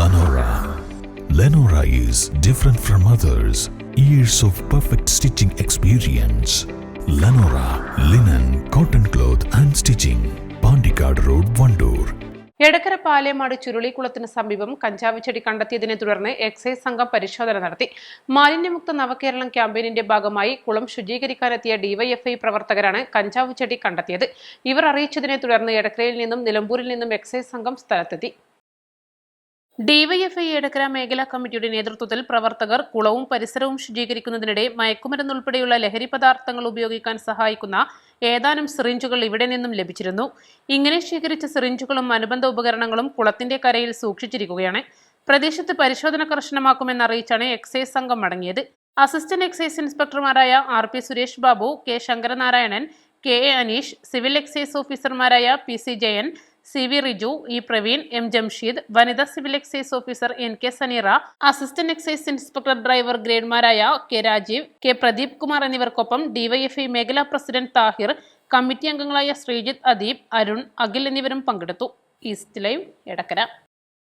Lenora. Lenora is different from others. Years of perfect stitching experience. Lenora linen, cotton cloth and stitching. Pandikad Road, Vandoor. Edakkara Palemad ചുരുളിക്കുളത്തിന് സമീപം കഞ്ചാവ് ചെടി കണ്ടെത്തിയതിനെ തുടർന്ന് excise സംഘം പരിശോധന നടത്തി. മാലിന്യമുക്ത നവകേരളം ക്യാമ്പയിനിന്റെ ഭാഗമായി കുളം ശുചീകരിക്കാനെത്തിയ ഡിവൈഎഫ്ഐ പ്രവർത്തകരാണ് കഞ്ചാവ് ചെടി കണ്ടെത്തിയത്. ഇവർ അറിയിച്ചതിനെ തുടർന്ന് എടക്കരയിൽ നിന്നും നിലമ്പൂരിൽ നിന്നും എക്സൈസ് സംഘം സ്ഥലത്തെത്തി. ഡിവൈഎഫ്ഐ എടക്കര മേഖലാ കമ്മിറ്റിയുടെ നേതൃത്വത്തിൽ പ്രവർത്തകർ കുളവും പരിസരവും ശുചീകരിക്കുന്നതിനിടെ മയക്കുമരുന്നുൾപ്പെടെയുള്ള ലഹരി പദാർത്ഥങ്ങൾ ഉപയോഗിക്കാൻ സഹായിക്കുന്ന ഏതാനും സിറിഞ്ചുകൾ ഇവിടെ നിന്നും ലഭിച്ചിരുന്നു. ഇങ്ങനെ ശേഖരിച്ച സിറിഞ്ചുകളും അനുബന്ധ ഉപകരണങ്ങളും കുളത്തിന്റെ കരയിൽ സൂക്ഷിച്ചിരിക്കുകയാണ്. പ്രദേശത്ത് പരിശോധന കർശനമാക്കുമെന്ന് അറിയിച്ചാണ് എക്സൈസ് സംഘം മടങ്ങിയത്. അസിസ്റ്റന്റ് എക്സൈസ് ഇൻസ്പെക്ടർമാരായ RP Suresh Babu, K Sankaranarayanan, KA Aneesh, civil excise ഓഫീസർമാരായ PC Jayan, CV Riju, E Praveen, M Jamsheed, വനിതാ civil excise officer NK Saneera, assistant excise inspector driver ഗ്രേഡ്മാരായ K രാജീവ്, K പ്രദീപ് കുമാർ എന്നിവർക്കൊപ്പം ഡിവൈഎഫ്ഐ മേഖലാ പ്രസിഡന്റ് താഹിർ, കമ്മിറ്റി അംഗങ്ങളായ ശ്രീജിത്ത്, അദീപ്, അരുൺ, അഖിൽ എന്നിവരും പങ്കെടുത്തു. East live, Edakkara.